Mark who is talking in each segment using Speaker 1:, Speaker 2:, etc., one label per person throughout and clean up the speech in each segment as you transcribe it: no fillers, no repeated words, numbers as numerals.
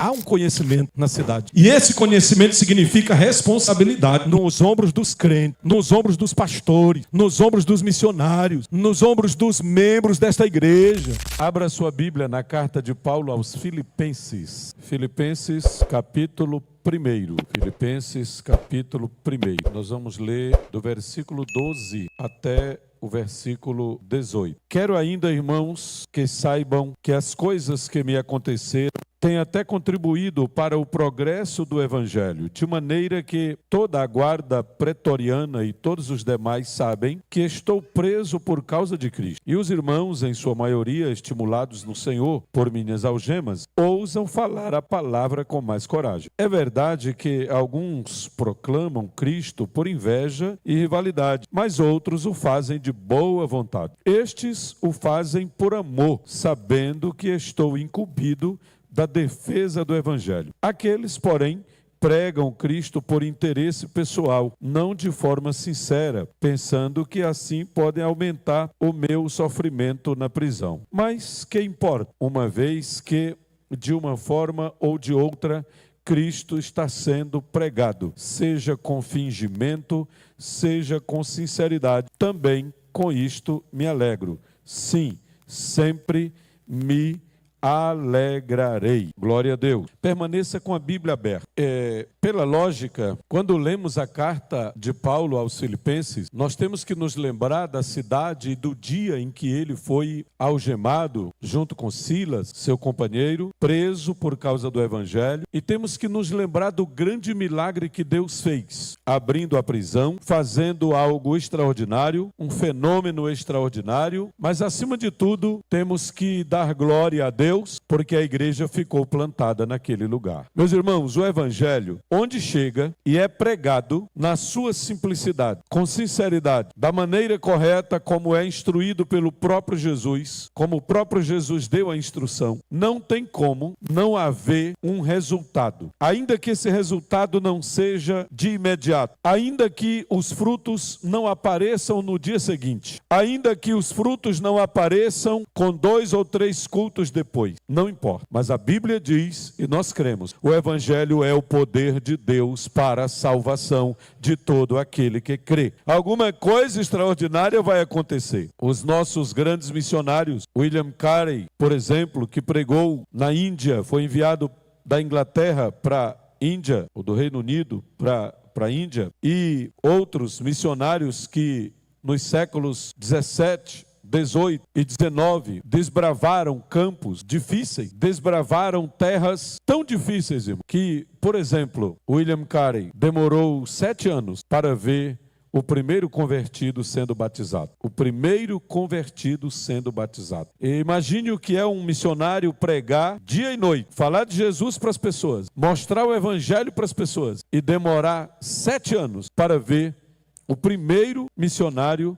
Speaker 1: Há um conhecimento na cidade. E esse conhecimento significa responsabilidade nos ombros dos crentes, nos ombros dos pastores, nos ombros dos missionários, nos ombros dos membros desta igreja. Abra sua Bíblia na carta de Paulo aos Filipenses. Filipenses, capítulo 1. Filipenses, capítulo 1. Nós vamos ler do versículo 12 até o versículo 18. Quero ainda, irmãos, que saibam que as coisas que me aconteceram têm até contribuído para o progresso do Evangelho, de maneira que toda a guarda pretoriana e todos os demais sabem que estou preso por causa de Cristo. E os irmãos, em sua maioria, estimulados no Senhor por minhas algemas, ousam falar a palavra com mais coragem. É verdade que alguns proclamam Cristo por inveja e rivalidade, mas outros o fazem de boa vontade. Estes o fazem por amor, sabendo que estou incumbido da defesa do Evangelho. Aqueles, porém, pregam Cristo por interesse pessoal, não de forma sincera, pensando que assim podem aumentar o meu sofrimento na prisão. Mas que importa, uma vez que, de uma forma ou de outra, Cristo está sendo pregado, seja com fingimento, seja com sinceridade. Também com isto me alegro. Sim, sempre me alegrarei. Glória a Deus. Permaneça com a Bíblia aberta. Pela lógica, quando lemos a carta de Paulo aos Filipenses, nós temos que nos lembrar da cidade e do dia em que ele foi algemado, junto com Silas, seu companheiro, preso por causa do Evangelho. E temos que nos lembrar do grande milagre que Deus fez, abrindo a prisão, fazendo algo extraordinário, um fenômeno extraordinário. Mas, acima de tudo, temos que dar glória a Deus, porque a igreja ficou plantada naquele lugar. Meus irmãos, o Evangelho, onde chega e é pregado na sua simplicidade, com sinceridade, da maneira correta como é instruído pelo próprio Jesus, como o próprio Jesus deu a instrução, não tem como não haver um resultado. Ainda que esse resultado não seja de imediato, ainda que os frutos não apareçam no dia seguinte, ainda que os frutos não apareçam com 2 ou 3 cultos depois, não importa. Mas a Bíblia diz, e nós cremos, o Evangelho é o poder de Deus para a salvação de todo aquele que crê. Alguma coisa extraordinária vai acontecer. Os nossos grandes missionários, William Carey, por exemplo, que pregou na Índia, foi enviado da Inglaterra para a Índia, ou do Reino Unido para a Índia, e outros missionários que nos séculos 17, 18 e 19 desbravaram campos difíceis, desbravaram terras tão difíceis, irmão, que, por exemplo, William Carey demorou 7 anos para ver o primeiro convertido sendo batizado. O primeiro convertido sendo batizado. E imagine o que é um missionário pregar dia e noite, falar de Jesus para as pessoas, mostrar o Evangelho para as pessoas e demorar 7 anos para ver o primeiro missionário,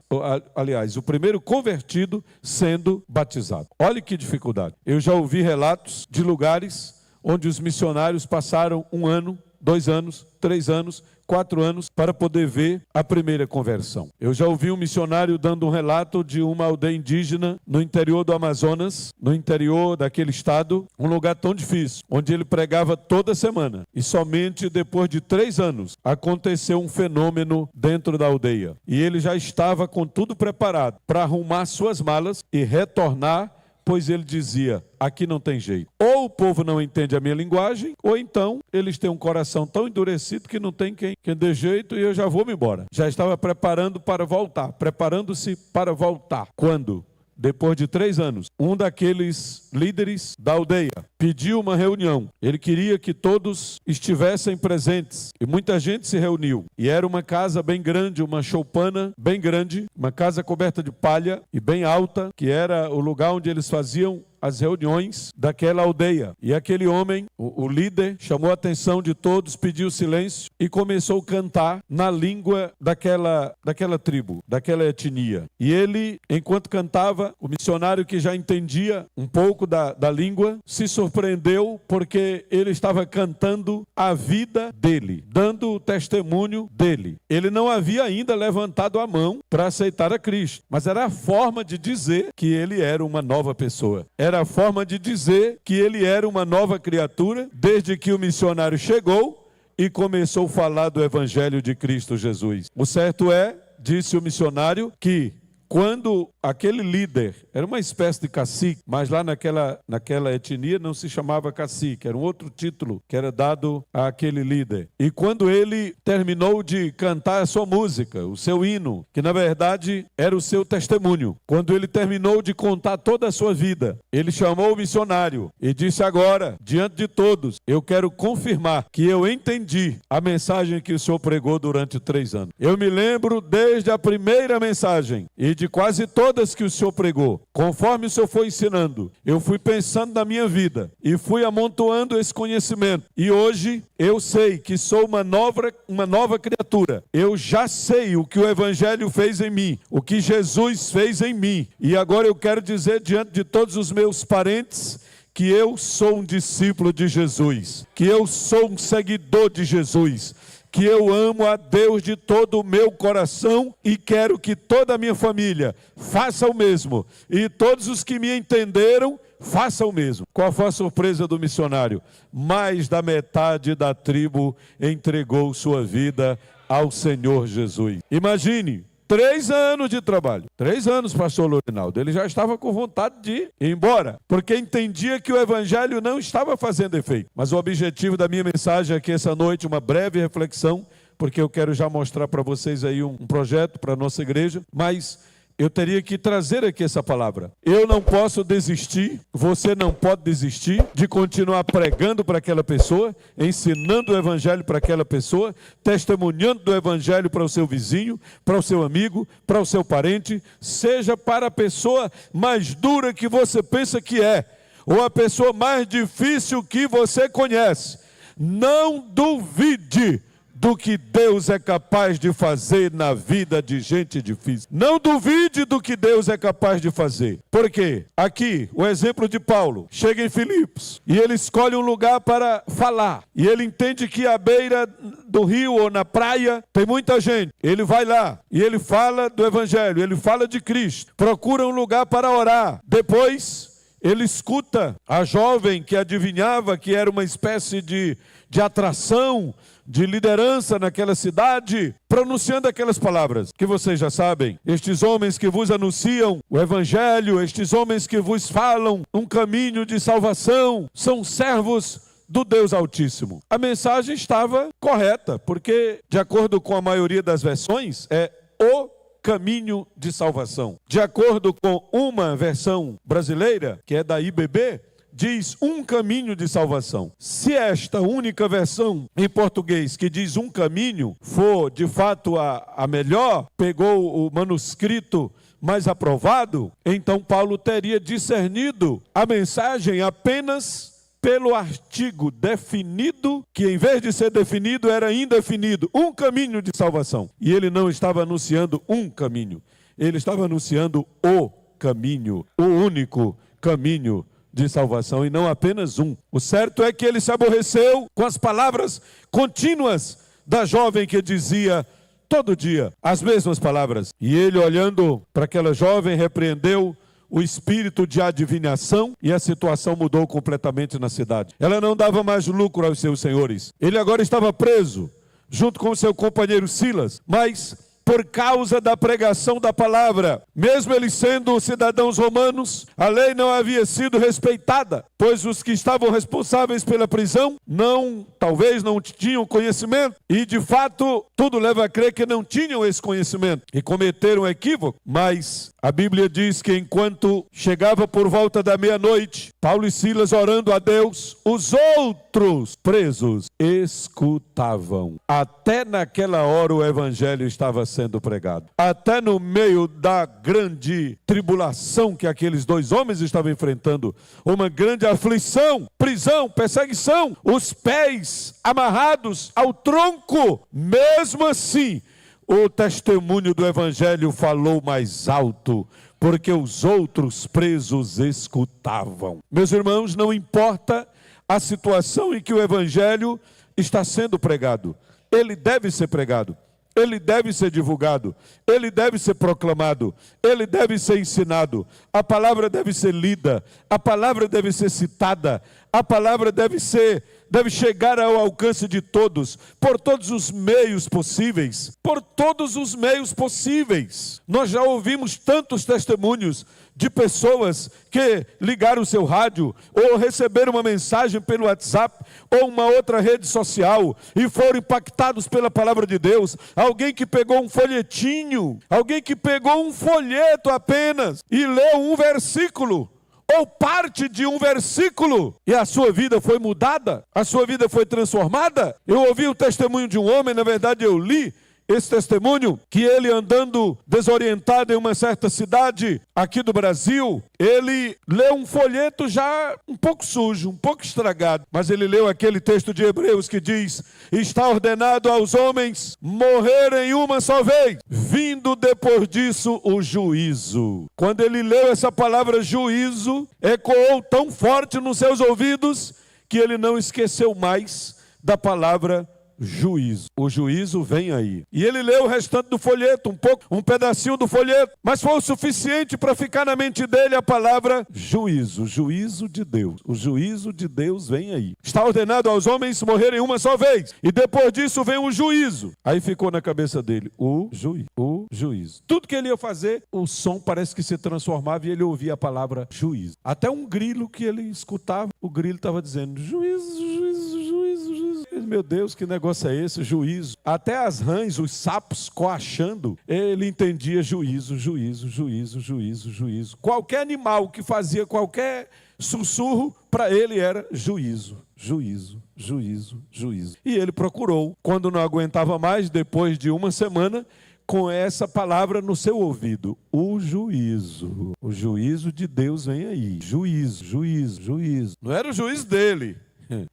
Speaker 1: aliás, o primeiro convertido sendo batizado. Olha que dificuldade. Eu já ouvi relatos de lugares onde os missionários passaram 1 ano, 2 anos, 3 anos, 4 anos para poder ver a primeira conversão. Eu já ouvi um missionário dando um relato de uma aldeia indígena no interior do Amazonas, no interior daquele estado, um lugar tão difícil, onde ele pregava toda semana. E somente depois de 3 anos aconteceu um fenômeno dentro da aldeia. E ele já estava com tudo preparado para arrumar suas malas e retornar, pois ele dizia, aqui não tem jeito. Ou o povo não entende a minha linguagem, ou então eles têm um coração tão endurecido que não tem quem dê jeito e eu já vou me embora. Já estava preparando para voltar, preparando-se para voltar. Quando? Depois de 3 anos, um daqueles líderes da aldeia pediu uma reunião. Ele queria que todos estivessem presentes. E muita gente se reuniu. E era uma casa bem grande, uma choupana bem grande, uma casa coberta de palha e bem alta, que era o lugar onde eles faziam as reuniões daquela aldeia. E aquele homem, o líder, chamou a atenção de todos, pediu silêncio e começou a cantar na língua daquela tribo, daquela etnia. E ele, enquanto cantava, o missionário que já entendia um pouco da língua, se surpreendeu porque ele estava cantando a vida dele, dando o testemunho dele. Ele não havia ainda levantado a mão para aceitar a Cristo, mas era a forma de dizer que ele era uma nova pessoa. Era era a forma de dizer que ele era uma nova criatura desde que o missionário chegou e começou a falar do Evangelho de Cristo Jesus. O certo é, disse o missionário, que quando aquele líder, era uma espécie de cacique, mas lá naquela etnia não se chamava cacique, era um outro título que era dado àquele líder. E quando ele terminou de cantar a sua música, o seu hino, que na verdade era o seu testemunho, quando ele terminou de contar toda a sua vida, ele chamou o missionário e disse: agora, diante de todos, eu quero confirmar que eu entendi a mensagem que o senhor pregou durante 3 anos. Eu me lembro desde a primeira mensagem e de quase todas que o senhor pregou. Conforme o senhor foi ensinando, eu fui pensando na minha vida e fui amontoando esse conhecimento. E hoje eu sei que sou uma nova criatura. Eu já sei o que o Evangelho fez em mim, o que Jesus fez em mim. E agora eu quero dizer diante de todos os meus parentes que eu sou um discípulo de Jesus, que eu sou um seguidor de Jesus, que eu amo a Deus de todo o meu coração e quero que toda a minha família faça o mesmo. E todos os que me entenderam, façam o mesmo. Qual foi a surpresa do missionário? Mais da metade da tribo entregou sua vida ao Senhor Jesus. Imagine, 3 anos de trabalho. 3 anos, pastor Lorinaldo. Ele já estava com vontade de ir embora, porque entendia que o Evangelho não estava fazendo efeito. Mas o objetivo da minha mensagem aqui essa noite, uma breve reflexão, porque eu quero já mostrar para vocês aí um projeto para a nossa igreja, mas eu teria que trazer aqui essa palavra. Eu não posso desistir, você não pode desistir de continuar pregando para aquela pessoa, ensinando o Evangelho para aquela pessoa, testemunhando do Evangelho para o seu vizinho, para o seu amigo, para o seu parente, seja para a pessoa mais dura que você pensa que é, ou a pessoa mais difícil que você conhece. Não duvide do que Deus é capaz de fazer na vida de gente difícil. Não duvide do que Deus é capaz de fazer. Por quê? Aqui, o exemplo de Paulo. Chega em Filipos e ele escolhe um lugar para falar. E ele entende que à beira do rio ou na praia tem muita gente. Ele vai lá e ele fala do Evangelho, ele fala de Cristo. Procura um lugar para orar. Depois ele escuta a jovem que adivinhava que era uma espécie de atração, de liderança naquela cidade, pronunciando aquelas palavras que vocês já sabem. Estes homens que vos anunciam o Evangelho, estes homens que vos falam um caminho de salvação, são servos do Deus Altíssimo. A mensagem estava correta, porque, de acordo com a maioria das versões, é o caminho de salvação. De acordo com uma versão brasileira, que é da IBB, diz um caminho de salvação. Se esta única versão em português que diz um caminho for de fato a melhor, pegou o manuscrito mais aprovado, então Paulo teria discernido a mensagem apenas pelo artigo definido, que em vez de ser definido era indefinido, um caminho de salvação. E ele não estava anunciando um caminho, ele estava anunciando o caminho, o único caminho de salvação, e não apenas um. O certo é que ele se aborreceu com as palavras contínuas da jovem que dizia todo dia as mesmas palavras. E ele, olhando para aquela jovem, repreendeu o espírito de adivinhação e a situação mudou completamente na cidade. Ela não dava mais lucro aos seus senhores. Ele agora estava preso, junto com seu companheiro Silas, mas por causa da pregação da palavra, mesmo eles sendo cidadãos romanos, a lei não havia sido respeitada, pois os que estavam responsáveis pela prisão talvez não tinham conhecimento, e de fato tudo leva a crer que não tinham esse conhecimento e cometeram um equívoco. Mas a Bíblia diz que enquanto chegava por volta da meia-noite, Paulo e Silas orando a Deus, os outros presos escutavam. Até naquela hora o Evangelho estava sendo pregado. Até no meio da grande tribulação que aqueles 2 homens estavam enfrentando, uma grande aflição, prisão, perseguição, os pés amarrados ao tronco, mesmo assim, o testemunho do Evangelho falou mais alto, porque os outros presos escutavam. Meus irmãos, não importa a situação em que o Evangelho está sendo pregado, ele deve ser pregado. ele deve ser divulgado, ele deve ser proclamado, ele deve ser ensinado, a palavra deve ser lida, a palavra deve ser citada, a palavra deve chegar ao alcance de todos, por todos os meios possíveis, por todos os meios possíveis. Nós já ouvimos tantos testemunhos de pessoas que ligaram o seu rádio, ou receberam uma mensagem pelo WhatsApp, ou uma outra rede social, e foram impactados pela palavra de Deus. Alguém que pegou um folhetinho, alguém que pegou um folheto apenas, e leu um versículo, ou parte de um versículo, e a sua vida foi mudada, a sua vida foi transformada. Eu ouvi o testemunho de um homem, na verdade eu li esse testemunho, que ele andando desorientado em uma certa cidade aqui do Brasil, ele leu um folheto já um pouco sujo, um pouco estragado, mas ele leu aquele texto de Hebreus que diz: está ordenado aos homens morrerem uma só vez, vindo depois disso o juízo. Quando ele leu essa palavra juízo, ecoou tão forte nos seus ouvidos que ele não esqueceu mais da palavra juízo. O juízo vem aí. E ele leu o restante do folheto, um pedacinho do folheto, mas foi o suficiente para ficar na mente dele a palavra juízo. Juízo de Deus. O juízo de Deus vem aí. Está ordenado aos homens morrerem uma só vez, e depois disso vem o juízo. Aí ficou na cabeça dele o juízo. Tudo que ele ia fazer, o som parece que se transformava e ele ouvia a palavra juízo. Até um grilo que ele escutava, o grilo estava dizendo juízo, juízo, juízo, juízo. Meu Deus, que negócio é esse? Juízo. Até as rãs, os sapos coachando, ele entendia juízo, juízo, juízo, juízo, juízo. Qualquer animal que fazia qualquer sussurro, para ele era juízo, juízo, juízo, juízo. E ele procurou, quando não aguentava mais, depois de uma semana, com essa palavra no seu ouvido: o juízo. O juízo de Deus vem aí. Juízo, juízo, juízo. Não era o juízo dele,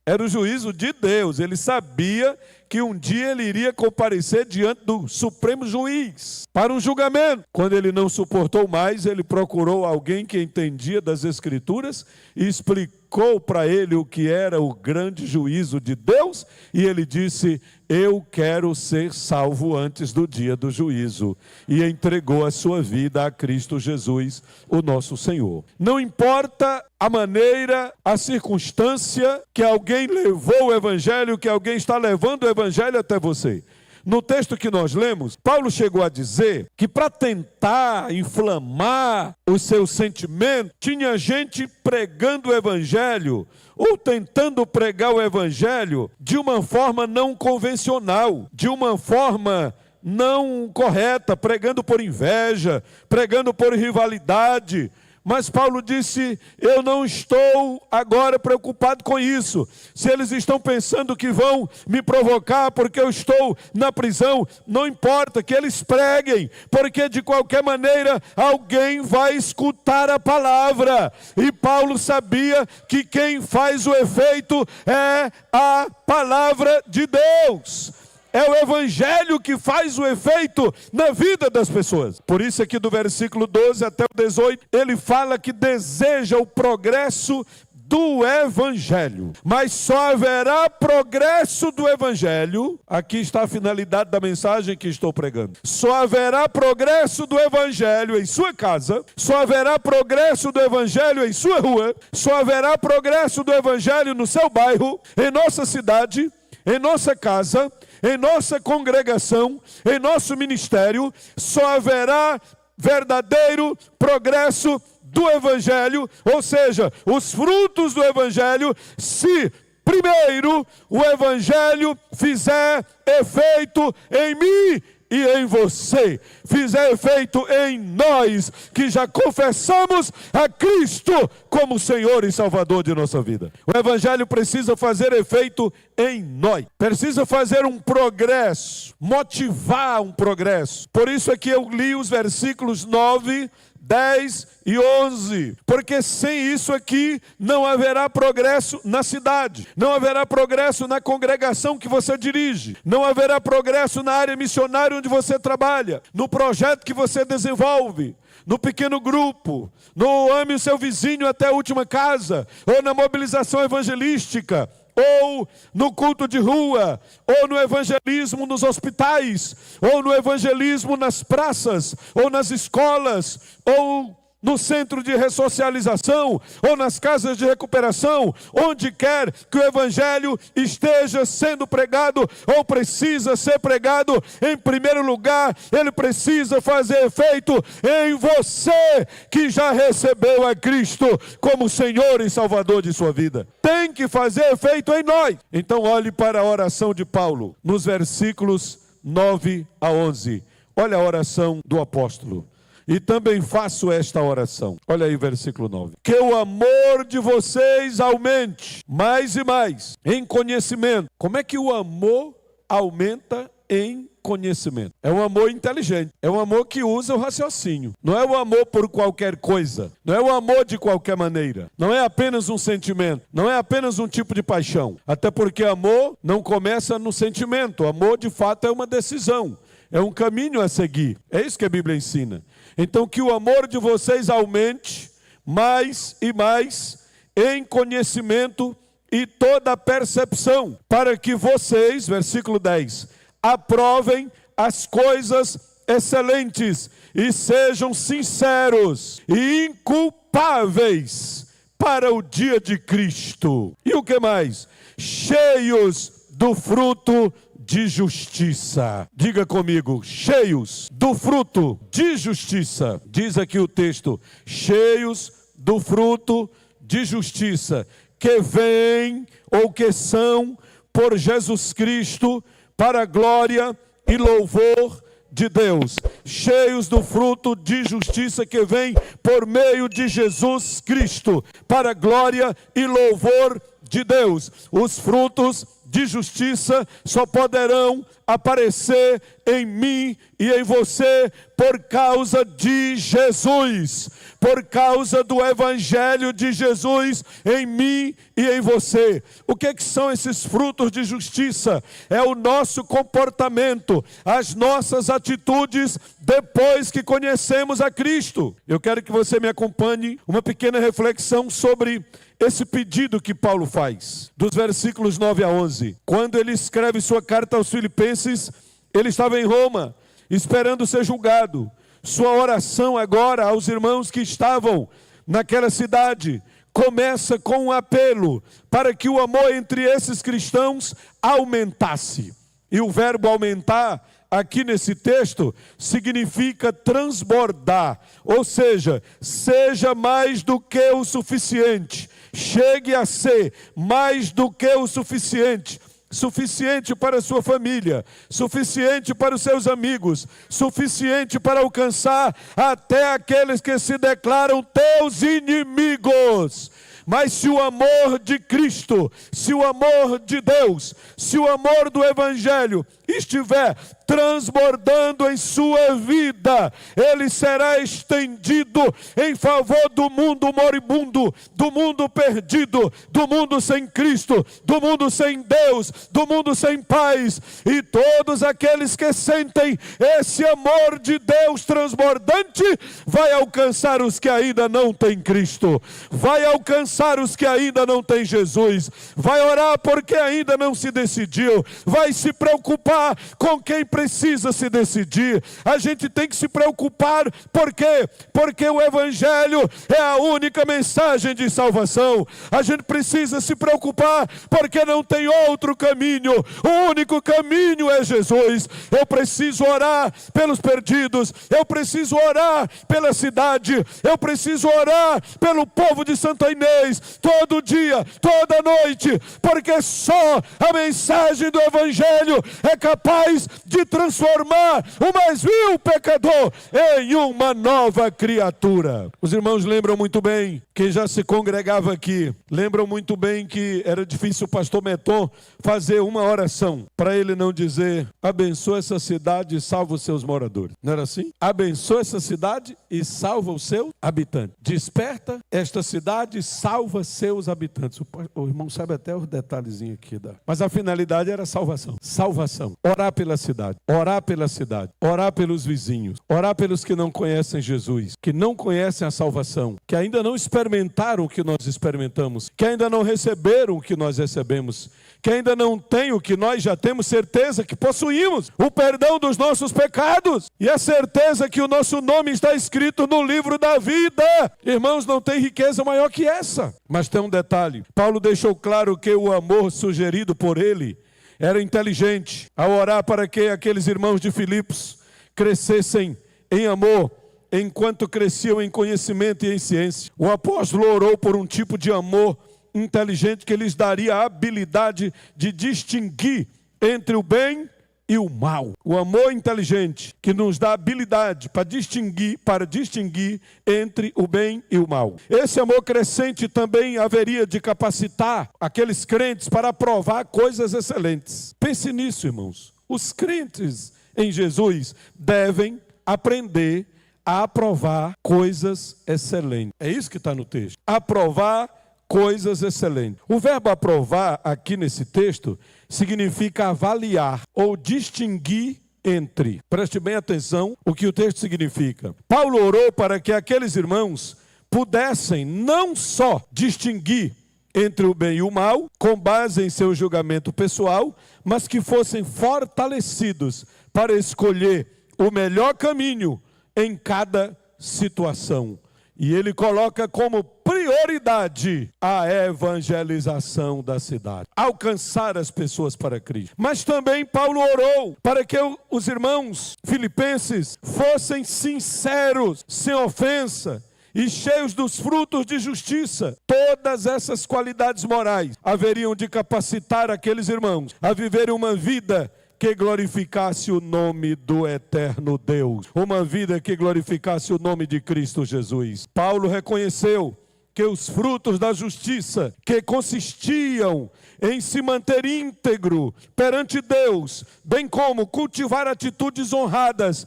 Speaker 1: era o juízo de Deus. Ele sabia que um dia ele iria comparecer diante do Supremo Juiz para um julgamento. Quando ele não suportou mais, ele procurou alguém que entendia das Escrituras e explicou para ele o que era o grande juízo de Deus, e ele disse: eu quero ser salvo antes do dia do juízo, e entregou a sua vida a Cristo Jesus, o nosso Senhor. Não importa a maneira, a circunstância que alguém levou o Evangelho, que alguém está levando o Evangelho até você. No texto que nós lemos, Paulo chegou a dizer que para tentar inflamar os seus sentimentos, tinha gente pregando o Evangelho, ou tentando pregar o Evangelho de uma forma não convencional, de uma forma não correta, pregando por inveja, pregando por rivalidade. Mas Paulo disse: eu não estou agora preocupado com isso. Se eles estão pensando que vão me provocar porque eu estou na prisão, não importa, que eles preguem, porque de qualquer maneira alguém vai escutar a palavra. E Paulo sabia que quem faz o efeito é a palavra de Deus. É o Evangelho que faz o efeito na vida das pessoas. Por isso aqui do versículo 12 até o 18, ele fala que deseja o progresso do Evangelho. Mas só haverá progresso do Evangelho, aqui está a finalidade da mensagem que estou pregando. Só haverá progresso do Evangelho em sua casa, só haverá progresso do Evangelho em sua rua, só haverá progresso do Evangelho no seu bairro, em nossa cidade, em nossa casa, em nossa congregação, em nosso ministério. Só haverá verdadeiro progresso do Evangelho, ou seja, os frutos do Evangelho, se primeiro o Evangelho fizer efeito em mim e em você, fizer efeito em nós, que já confessamos a Cristo como Senhor e Salvador de nossa vida. O Evangelho precisa fazer efeito em nós, precisa fazer um progresso, motivar um progresso. Por isso é que eu li os versículos 9, 10 e 11, porque sem isso aqui não haverá progresso na cidade, não haverá progresso na congregação que você dirige, não haverá progresso na área missionária onde você trabalha, no projeto que você desenvolve, no pequeno grupo, no ame o seu vizinho até a última casa, ou na mobilização evangelística. ou no culto de rua, ou no evangelismo nos hospitais, ou no evangelismo nas praças, ou nas escolas, ou no centro de ressocialização, ou nas casas de recuperação, onde quer que o evangelho esteja sendo pregado, ou precisa ser pregado, em primeiro lugar, ele precisa fazer efeito em você, que já recebeu a Cristo como Senhor e Salvador de sua vida. Tem que fazer efeito em nós. Então olhe para a oração de Paulo, nos versículos 9 a 11. Olha a oração do apóstolo. E também faço esta oração. Olha aí o versículo 9. Que o amor de vocês aumente mais e mais em conhecimento. Como é que o amor aumenta em conhecimento? É um amor inteligente. É um amor que usa o raciocínio. Não é o amor por qualquer coisa. Não é o amor de qualquer maneira. Não é apenas um sentimento. Não é apenas um tipo de paixão. Até porque amor não começa no sentimento. Amor, de fato, é uma decisão. É um caminho a seguir. É isso que a Bíblia ensina. Então, que o amor de vocês aumente mais e mais em conhecimento e toda percepção, para que vocês, versículo 10, aprovem as coisas excelentes e sejam sinceros e inculpáveis para o dia de Cristo. E o que mais? Cheios do fruto de justiça. Diga comigo, cheios do fruto de justiça. Diz aqui o texto, cheios do fruto de justiça, que vem ou que são por Jesus Cristo para a glória e louvor de Deus. Cheios do fruto de justiça que vem por meio de Jesus Cristo para a glória e louvor de Deus. Os frutos de justiça só poderão aparecer em mim e em você por causa de Jesus, por causa do evangelho de Jesus em mim e em você. O que são esses frutos de justiça? É o nosso comportamento, as nossas atitudes depois que conhecemos a Cristo. Eu quero que você me acompanhe uma pequena reflexão sobre esse pedido que Paulo faz, dos versículos 9 a 11. Quando ele escreve sua carta aos Filipenses, ele estava em Roma, esperando ser julgado. Sua oração agora aos irmãos que estavam naquela cidade começa com um apelo para que o amor entre esses cristãos aumentasse. E o verbo aumentar, aqui nesse texto, significa transbordar, ou seja, seja mais do que o suficiente, chegue a ser mais do que o suficiente. Suficiente para a sua família, suficiente para os seus amigos, suficiente para alcançar até aqueles que se declaram teus inimigos. Mas se o amor de Cristo, se o amor de Deus, se o amor do Evangelho estiver transbordando em sua vida, ele será estendido em favor do mundo moribundo, do mundo perdido, do mundo sem Cristo, do mundo sem Deus, do mundo sem paz. E todos aqueles que sentem esse amor de Deus transbordante, vai alcançar os que ainda não têm Cristo, vai alcançar os que ainda não têm Jesus, vai orar porque ainda não se decidiu, vai se preocupar com quem precisa se decidir. A gente tem que se preocupar, por quê? Porque o Evangelho é a única mensagem de salvação. A gente precisa se preocupar porque não tem outro caminho, o único caminho é Jesus. Eu preciso orar pelos perdidos, eu preciso orar pela cidade, eu preciso orar pelo povo de Santa Inês, todo dia, toda noite, porque só a mensagem do Evangelho é capaz de transformar o mais vil pecador em uma nova criatura. Os irmãos lembram muito bem, quem já se congregava aqui, lembram muito bem que era difícil o pastor Meton fazer uma oração para ele não dizer: abençoa essa cidade e salva os seus moradores. Não era assim? Abençoa essa cidade e salva os seus habitantes. Desperta esta cidade e salva seus habitantes. O irmão sabe até os detalhezinhos aqui. Mas a finalidade era salvação. Salvação. Orar pela cidade. Orar pela cidade. Orar pelos vizinhos. Orar pelos que não conhecem Jesus. Que não conhecem a salvação. Que ainda não experimentam experimentaram o que nós experimentamos, que ainda não receberam o que nós recebemos, que ainda não têm o que nós já temos certeza que possuímos, o perdão dos nossos pecados e a certeza que o nosso nome está escrito no livro da vida. Irmãos, não tem riqueza maior que essa. Mas tem um detalhe, Paulo deixou claro que o amor sugerido por ele era inteligente ao orar para que aqueles irmãos de Filipos crescessem em amor, enquanto cresciam em conhecimento e em ciência. O apóstolo orou por um tipo de amor inteligente que lhes daria a habilidade de distinguir entre o bem e o mal. O amor inteligente que nos dá habilidade para distinguir entre o bem e o mal. Esse amor crescente também haveria de capacitar aqueles crentes para aprovar coisas excelentes. Pense nisso, irmãos. Os crentes em Jesus devem aprender a aprovar coisas excelentes. É isso que está no texto. Aprovar coisas excelentes. O verbo aprovar aqui nesse texto significa avaliar ou distinguir entre. Preste bem atenção o que o texto significa. Paulo orou para que aqueles irmãos pudessem não só distinguir entre o bem e o mal, com base em seu julgamento pessoal, mas que fossem fortalecidos para escolher o melhor caminho em cada situação. E ele coloca como prioridade a evangelização da cidade, alcançar as pessoas para Cristo. Mas também Paulo orou para que os irmãos filipenses fossem sinceros, sem ofensa, e cheios dos frutos de justiça. Todas essas qualidades morais haveriam de capacitar aqueles irmãos a viverem uma vida que glorificasse o nome do eterno Deus, uma vida que glorificasse o nome de Cristo Jesus. Paulo reconheceu que os frutos da justiça, que consistiam em se manter íntegro perante Deus, bem como cultivar atitudes honradas,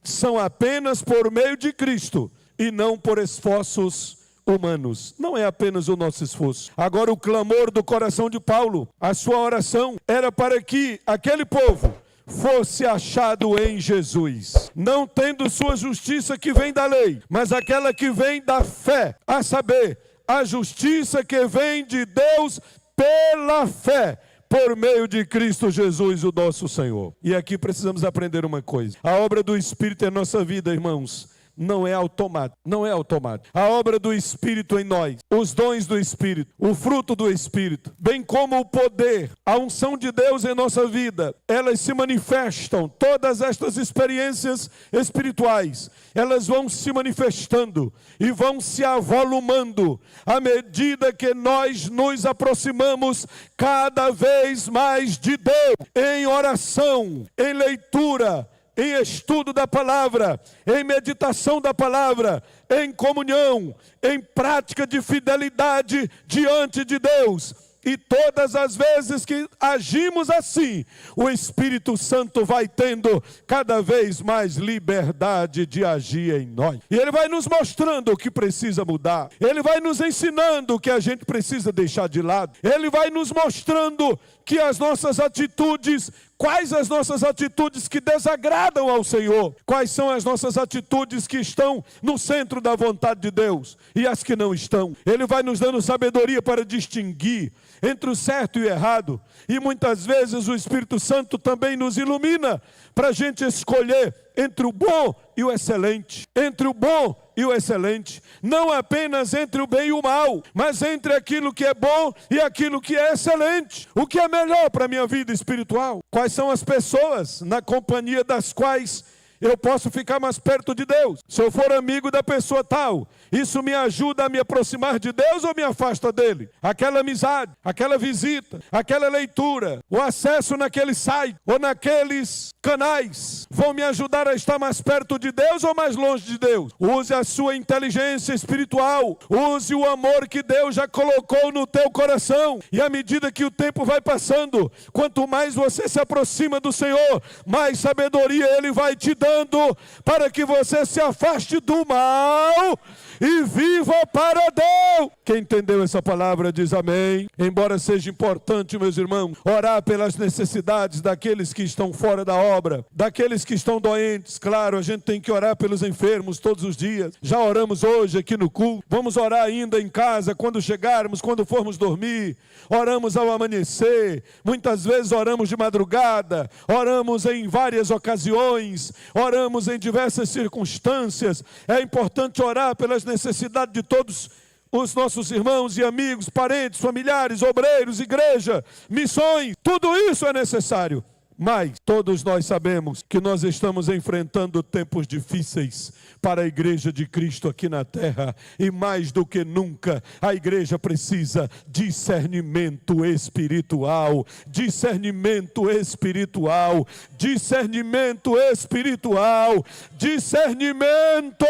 Speaker 1: são apenas por meio de Cristo e não por esforços humanos. Não é apenas o nosso esforço. Agora, o clamor do coração de Paulo, a sua oração era para que aquele povo fosse achado em Jesus, não tendo sua justiça que vem da lei, mas aquela que vem da fé, a saber, a justiça que vem de Deus pela fé, por meio de Cristo Jesus, o nosso Senhor. E aqui precisamos aprender uma coisa: a obra do Espírito em nossa vida, irmãos, não é automático, não é automático. A obra do Espírito em nós, os dons do Espírito, o fruto do Espírito, bem como o poder, a unção de Deus em nossa vida, elas se manifestam, todas estas experiências espirituais, elas vão se manifestando e vão se avolumando à medida que nós nos aproximamos cada vez mais de Deus, em oração, em leitura, em estudo da palavra, em meditação da palavra, em comunhão, em prática de fidelidade diante de Deus. E todas as vezes que agimos assim, o Espírito Santo vai tendo cada vez mais liberdade de agir em nós. E Ele vai nos mostrando o que precisa mudar. Ele vai nos ensinando o que a gente precisa deixar de lado. Ele vai nos mostrando que as nossas atitudes, quais as nossas atitudes que desagradam ao Senhor, quais são as nossas atitudes que estão no centro da vontade de Deus e as que não estão. Ele vai nos dando sabedoria para distinguir entre o certo e o errado, e muitas vezes o Espírito Santo também nos ilumina para a gente escolher entre o bom e o excelente, entre o bom e o excelente, não apenas entre o bem e o mal, mas entre aquilo que é bom e aquilo que é excelente. O que é melhor para a minha vida espiritual? Quais são as pessoas na companhia das quais eu posso ficar mais perto de Deus? Se eu for amigo da pessoa tal, isso me ajuda a me aproximar de Deus ou me afasta dele? Aquela amizade, aquela visita, aquela leitura, o acesso naquele site ou naqueles canais vão me ajudar a estar mais perto de Deus ou mais longe de Deus? Use a sua inteligência espiritual, use o amor que Deus já colocou no teu coração, e à medida que o tempo vai passando, quanto mais você se aproxima do Senhor, mais sabedoria Ele vai te dando para que você se afaste do mal e viva para Deus. Quem entendeu essa palavra diz amém. Embora seja importante, meus irmãos, orar pelas necessidades daqueles que estão fora da obra, daqueles que estão doentes. Claro, a gente tem que orar pelos enfermos todos os dias. Já oramos hoje aqui no culto. Vamos orar ainda em casa, quando chegarmos, quando formos dormir. Oramos ao amanhecer. Muitas vezes oramos de madrugada. Oramos em várias ocasiões. Oramos em diversas circunstâncias. É importante orar pelas necessidades de todos os nossos irmãos e amigos, parentes, familiares, obreiros, igreja, missões. Tudo isso é necessário. Mas todos nós sabemos que nós estamos enfrentando tempos difíceis para a igreja de Cristo aqui na terra. E mais do que nunca, a igreja precisa de discernimento espiritual. Discernimento espiritual. Discernimento espiritual. Discernimento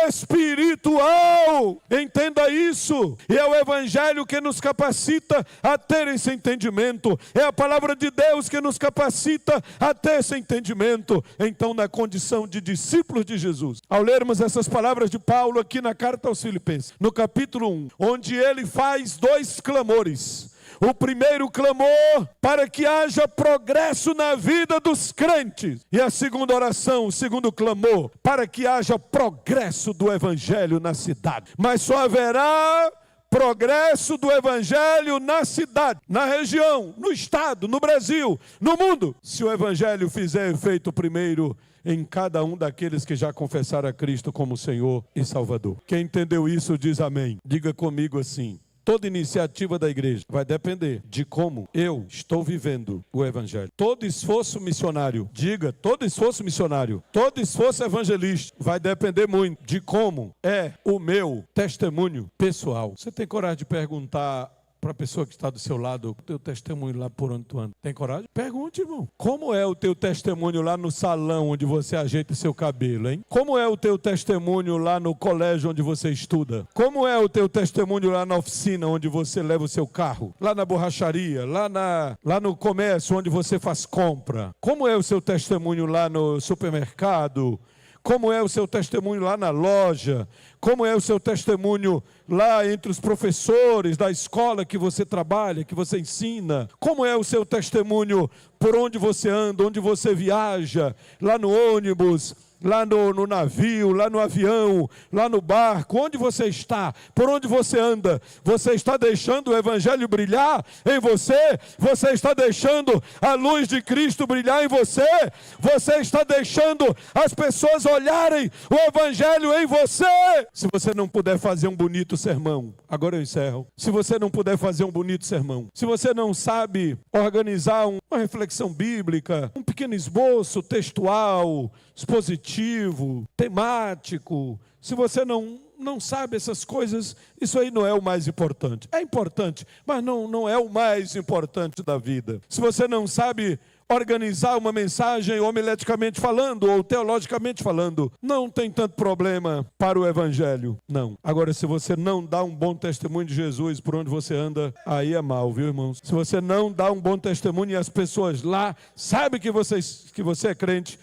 Speaker 1: espiritual. Entenda isso. E é o Evangelho que nos capacita a ter esse entendimento. É a palavra de Deus que nos capacita a ter esse entendimento. Então, na condição de discípulos de Jesus, ao lermos essas palavras de Paulo aqui na carta aos Filipenses, no capítulo 1, onde ele faz 2 clamores. O primeiro clamor para que haja progresso na vida dos crentes. E a segunda oração, o segundo clamor, para que haja progresso do evangelho na cidade. Mas só haverá progresso do evangelho na cidade, na região, no estado, no Brasil, no mundo, se o evangelho fizer efeito primeiro em cada um daqueles que já confessaram a Cristo como Senhor e Salvador. Quem entendeu isso diz amém. Diga comigo assim: toda iniciativa da igreja vai depender de como eu estou vivendo o evangelho. Todo esforço missionário, diga, todo esforço missionário, todo esforço evangelístico vai depender muito de como é o meu testemunho pessoal. Você tem coragem de perguntar para a pessoa que está do seu lado, o teu testemunho lá por onde tu anda? Tem coragem? Pergunte, irmão. Como é o teu testemunho lá no salão onde você ajeita o seu cabelo, hein? Como é o teu testemunho lá no colégio onde você estuda? Como é o teu testemunho lá na oficina onde você leva o seu carro? Lá na borracharia? Lá no comércio onde você faz compra? Como é o seu testemunho lá no supermercado? Como é o seu testemunho lá na loja? Como é o seu testemunho lá entre os professores da escola que você trabalha, que você ensina? Como é o seu testemunho por onde você anda, onde você viaja, lá no ônibus, lá no navio, lá no avião, lá no barco, onde você está, por onde você anda? Você está deixando o evangelho brilhar em você? Você está deixando a luz de Cristo brilhar em você? Você está deixando as pessoas olharem o evangelho em você? Se você não puder fazer um bonito sermão, agora eu encerro. Se você não puder fazer um bonito sermão, se você não sabe organizar uma reflexão bíblica, um pequeno esboço textual, expositivo, temático, se você não sabe essas coisas, isso aí não é o mais importante. É importante, mas não é o mais importante da vida. Se você não sabe organizar uma mensagem homileticamente falando ou teologicamente falando, não tem tanto problema para o evangelho, não. Agora, se você não dá um bom testemunho de Jesus por onde você anda, aí é mal, viu, irmãos? Se você não dá um bom testemunho e as pessoas lá sabem que você é crente,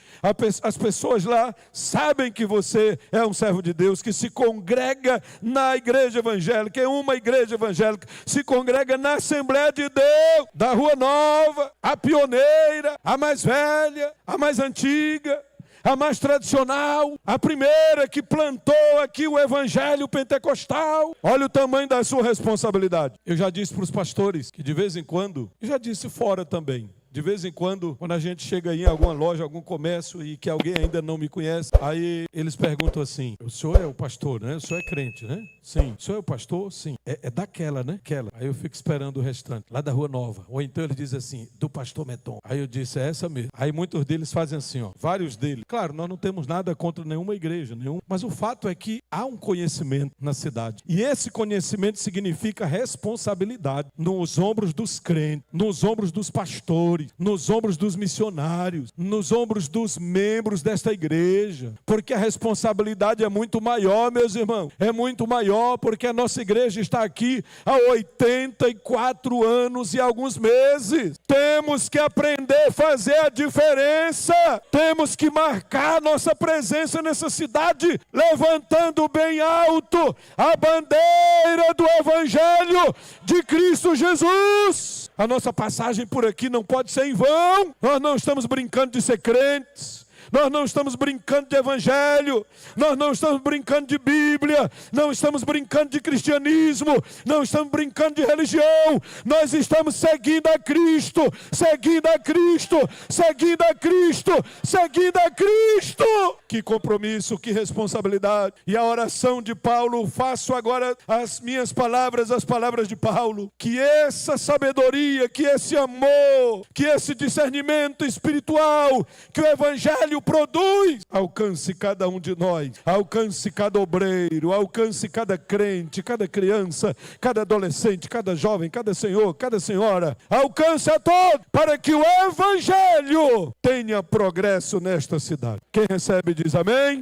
Speaker 1: as pessoas lá sabem que você é um servo de Deus, que se congrega na igreja evangélica, é uma igreja evangélica, se congrega na Assembleia de Deus, da Rua Nova, a pioneira, a mais velha, a mais antiga, a mais tradicional, a primeira que plantou aqui o evangelho pentecostal. Olha o tamanho da sua responsabilidade. Eu já disse para os pastores que de vez em quando, eu já disse fora também, de vez em quando a gente chega em alguma loja, algum comércio e que alguém ainda não me conhece, aí eles perguntam assim: o senhor é o pastor, né? O senhor é crente, né? Sim. O senhor é o pastor? Sim. É daquela, né? Aquela. Aí eu fico esperando o restante, lá da Rua Nova. Ou então ele diz assim: do pastor Meton. Aí eu disse: é essa mesmo. Aí muitos deles fazem assim, ó, vários deles. Claro, nós não temos nada contra nenhuma igreja, mas o fato é que há um conhecimento na cidade. E esse conhecimento significa responsabilidade nos ombros dos crentes, nos ombros dos pastores, nos ombros dos missionários, nos ombros dos membros desta igreja, porque a responsabilidade é muito maior, meus irmãos, é muito maior, porque a nossa igreja está aqui há 84 anos e alguns meses. Temos que aprender a fazer a diferença, temos que marcar nossa presença nessa cidade, levantando bem alto a bandeira do Evangelho de Cristo Jesus. A nossa passagem por aqui não pode ser em vão. Nós não estamos brincando de ser crentes. Nós não estamos brincando de evangelho, nós não estamos brincando de Bíblia, não estamos brincando de cristianismo, não estamos brincando de religião. Nós estamos seguindo a Cristo, seguindo a Cristo, seguindo a Cristo, seguindo a Cristo. Que compromisso, que responsabilidade. E a oração de Paulo, faço agora as minhas palavras, as palavras de Paulo. Que essa sabedoria, que esse amor, que esse discernimento espiritual, que o evangelho produz, alcance cada um de nós, alcance cada obreiro, alcance cada crente, cada criança, cada adolescente, cada jovem, cada senhor, cada senhora, alcance a todos, para que o evangelho tenha progresso nesta cidade. Quem recebe diz amém.